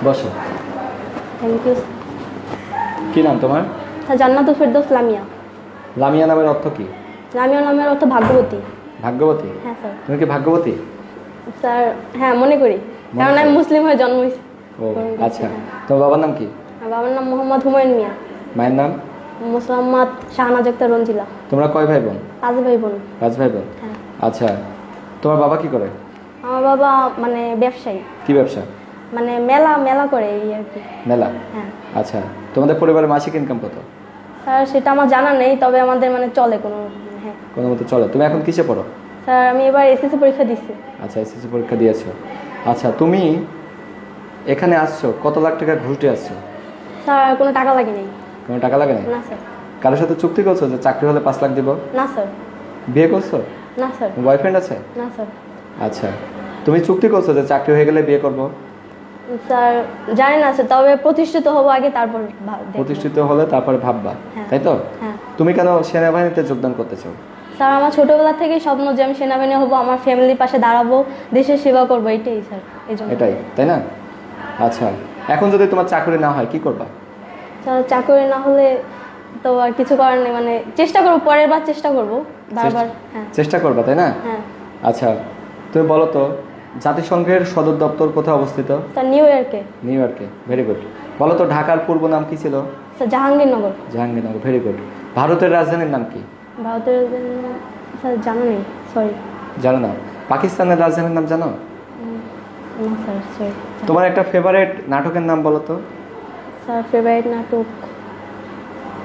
বসো। Thank you. কি নাম তোমার? স্যার জান্নাতুল ফেরদৌস লামিয়া। লামিয়া নামের অর্থ কি? লামিয়া নামের অর্থ ভাগ্যবতী। ভাগ্যবতী? হ্যাঁ স্যার। তুমি কি ভাগ্যবতী? স্যার হ্যাঁ মনে করি, কারণ আমি মুসলিম হয়ে জন্ম হয়েছি। ও আচ্ছা, তোমার বাবার নাম কি? বাবার নাম মোহাম্মদ হুমায়ুন মিয়া। মায়ের নাম? মোসাম্মদ শাহনাজ আক্তার রঞ্জিলা। তোমরা কয় ভাই বোন? 5 ভাই বোন। 5 ভাই বোন। হ্যাঁ। আচ্ছা, তোমার বাবা কি করে? আমার বাবা মানে ব্যবসায়ী, কি ব্যবসা? মানে মেলা মেলা করে এই আর কি। মেলা? হ্যাঁ। আচ্ছা, তোমাদের পরিবারের মাসিক ইনকাম কত? স্যার সেটা আমার জানা নেই, তবে আমাদের মানে চলে কোনো। হ্যাঁ কোনো মতো চলে। তুমি এখন কিসে পড়ো? স্যার আমি এবার এসএসসি পরীক্ষা দিচ্ছি। আচ্ছা, এসএসসি পরীক্ষা দিয়েছো। আচ্ছা, তুমি এখানে আসছো কত লাখ টাকা ঘুষ দিয়ে আসছো? স্যার কোনো টাকা লাগে নাই। কোনো টাকা লাগে না? না স্যার। কারোর সাথে চুক্তি করছো যে চাকরি হলে 5 লাখ দিব? না স্যার। বিয়ে করছো? না স্যার। বয়ফ্রেন্ড আছে? না স্যার। আচ্ছা, তুমি চুক্তি করছো যে চাকরি হয়ে গেলে বিয়ে করব? স্যার জানি না স্যার, তবে প্রতিষ্ঠিত হবো আগে, তারপর দেখব। প্রতিষ্ঠিত হলে তারপরে ভাববা, হ্যাঁ। তাই তো? হ্যাঁ। তুমি কেন সেনাবাহিনীতে যোগদান করতে চাও? স্যার আমার ছোটবেলা থেকেই স্বপ্ন যে আমি সেনাবাহিনী হবো, আমার ফ্যামিলির পাশে দাঁড়াবো, দেশের সেবা করবো, এটাই স্যার, এই জন্য। এটাই, তাই না? আচ্ছা, এখন যদি তোমার চাকরি না হয় কি করবা? স্যার চাকরি না হলে তো আর কিছু করার নেই, মানে চেষ্টা করবো, পরের বার চেষ্টা করবো বারবার। হ্যাঁ। চেষ্টা করবা, তাই না? হ্যাঁ। আচ্ছা, তুমি বলো তো জাতিসংঘের সদর দপ্তর কোথায় অবস্থিত? স্যার নিউ ইয়র্কে। নিউ ইয়র্কে, ভেরি গুড। বলো তো ঢাকার পূর্ব নাম কি ছিল? Sir Jahangirnagar. Jahangirnagar, very good. ভারতের রাজধানীর নাম কি? ভারতের স্যার জানা নেই, সরি। জানো না? পাকিস্তানের রাজধানীর নাম জানো? না স্যার, সরি। তোমার একটা ফেভারিট নাটকের নাম বলো তো। স্যার ফেভারিট নাটক,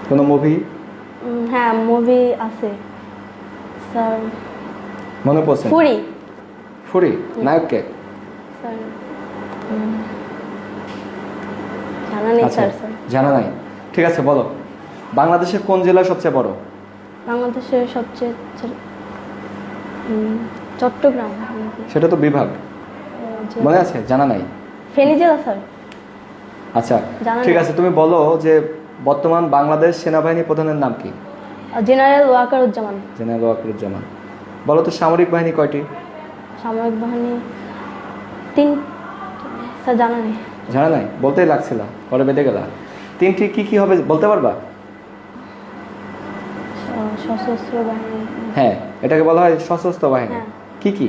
কোনো মুভি? হ্যাঁ মুভি আছে স্যার। মনে পড়ছে? ফুরি। ফুরি, নায়ক কে? স্যার জানা নেই আচ্ছা, স্যার। জানা নাই, ঠিক আছে। বলো বাংলাদেশের কোন জেলা সবচেয়ে বড়? বাংলাদেশের সবচেয়ে চট্টগ্রাম। সেটা তো বিভাগ, মনে আছে? জানা নাই? ফেনী জেলা স্যার। আচ্ছা জানা ঠিক নাই। আছে, তুমি বলো যে বর্তমান বাংলাদেশ সেনাবাহিনী প্রধানের নাম কি? জেনারেল ওয়াকারুজ্জামান। জেনারেল ওয়াকারুজ্জামান। বলো তো সামরিক বাহিনী কয়টি? সামরিক বাহিনী 3। স্যার জানা নেই। জানা নাই? বলতেই লাগছিল, পরে বেঁধে গেলা। 3টি কি কি হবে বলতে পারবা? সশস্ত্র বাহিনী। হ্যাঁ, এটাকে বলা হয় সশস্ত্র বাহিনী। হ্যাঁ। কি কি?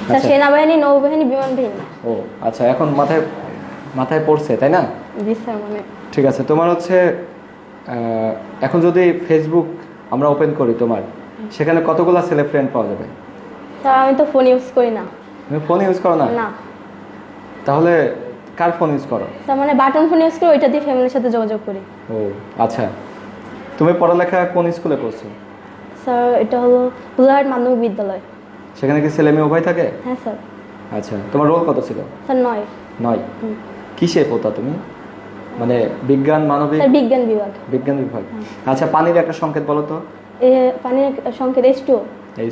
স্যার আচ্ছা। সেনাবাহিনী, নৌবাহিনী, বিমান বাহিনী। ও আচ্ছা, এখন মাথায় মাথায় পড়ছে, তাই না? জি স্যার, মানে ঠিক আছে। তোমার হচ্ছে এখন যদি ফেসবুক আমরা ওপেন করি তোমার, সেখানে কতগুলো ছেলে ফ্রেন্ড পাওয়া যাবে? স্যার আমি তো ফোন ইউজ করি না। তুমি ফোন ইউজ করো না? না তাহলে কার ফোন ইউজ করো? স্যার মানে বাটন ফোন ইউজ করি, ওইটা দিয়ে ফ্যামিলির সাথে যোগাযোগ করি। ও আচ্ছা, তুমি পড়ালেখা কোন স্কুলে করছো? স্যার এটা হলো ফুলহাট মাধ্যমিক বিদ্যালয়। সেখানে কি ছেলে মেয়ে উভয় থাকে? হ্যাঁ স্যার। আচ্ছা, তোমার রোল কত ছিল? স্যার 9। 9? কিসে পড়তা তুমি? মানে বিজ্ঞান, মানবিক? স্যার বিজ্ঞান বিভাগ। বিজ্ঞান বিভাগ। আচ্ছা, পানির একটা সংকেত বলো তো। পানির সংকেত H2O।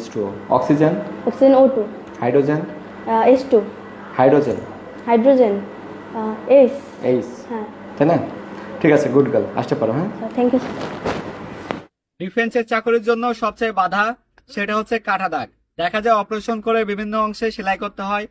H2O। Oxygen? Oxygen O2। Hydrogen? H2। Hydrogen? Hydrogen H। H, হ্যাঁ তাই না? ঠিক আছে, গুড গার্ল, আসতে পারো। হ্যাঁ, থ্যাংক ইউ। ডিফেন্সের চাকরির জন্য সবচেয়ে বাধা সেটা হচ্ছে কাটা দাগ। দেখা যায় অপারেশন করে বিভিন্ন অংশে সেলাই করতে হয়,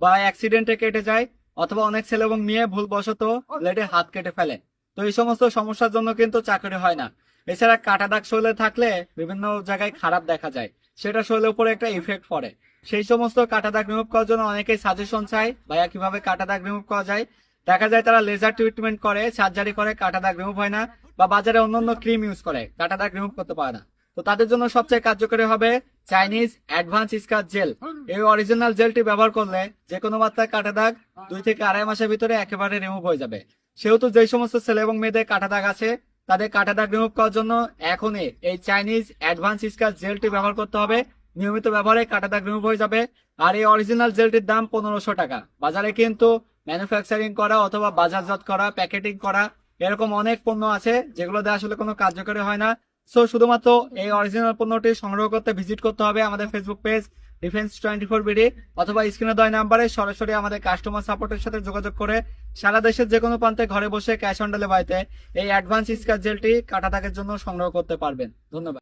বা অ্যাক্সিডেন্টে কেটে যায়, অথবা অনেক ছেলে এবং মেয়ে ভুলবশত ব্লেডে হাত কেটে ফেলে। তো এই সমস্ত সমস্যার জন্য কিন্তু চাকরি হয় না। এছাড়া কাটা দাগ শরীরে থাকলে বিভিন্ন জায়গায় খারাপ দেখা যায়, সেটা শরীরের উপরে একটা ইফেক্ট পড়ে। সেই সমস্ত কাটা দাগ রিমুভ করার জন্য অনেকেই সাজেশন চায়, ভাইয়া কিভাবে কাটা দাগ রিমুভ করা যায়। দেখা যায় তারা লেজার ট্রিটমেন্ট করে, সার্জারি করে, কাটা দাগ রিমুভ হয় না, বা বাজারে অন্যান্য ক্রিম ইউজ করে, কাটা দাগ রিমুভ করতে পারে না। তো তাদের জন্য সবচেয়ে কার্যকরী হবে চাইনিজ অ্যাডভান্স স্কার জেল। এই অরিজিনাল জেলটি ব্যবহার করলে যে কোনো মাত্রায় কাটা দাগ 2 থেকে 2.5 মাসের ভিতরে একেবারে রিমুভ হয়ে যাবে। সেহেতু যে সমস্ত ছেলে এবং মেয়েদের কাটা দাগ আছে, তাদের কাটা দাগ রিমুভ করার জন্য এখনই এই চাইনিজ অ্যাডভান্স স্কার জেলটি ব্যবহার করতে হবে। নিয়মিত ব্যবহারে কাটা দাগ রিমুভ হয়ে যাবে। আর এই অরিজিনাল জেলটির দাম 1500 টাকা। বাজারে কিন্তু ম্যানুফ্যাকচারিং করা অথবা বাজারজাত করা, প্যাকেটিং করা এরকম অনেক পণ্য আছে যেগুলো দিয়ে আসলে কোনো কার্যকরী হয় না। সো শুধুমাত্র এই অরিজিনাল পণ্যটি সংগ্রহ করতে ভিজিট করতে হবে আমাদের ফেসবুক পেজ ডিফেন্স 24 বিডি, অথবা স্ক্রিনে দেওয়া নাম্বারে সরাসরি আমাদের কাস্টমার সাপোর্টের সাথে যোগাযোগ করে সারা দেশের যে কোনো প্রান্তে ঘরে বসে ক্যাশ অন ডেলিভারিতে এই অ্যাডভান্স স্কার জেলটি কাটা দাগের জন্য সংগ্রহ করতে পারবেন। ধন্যবাদ।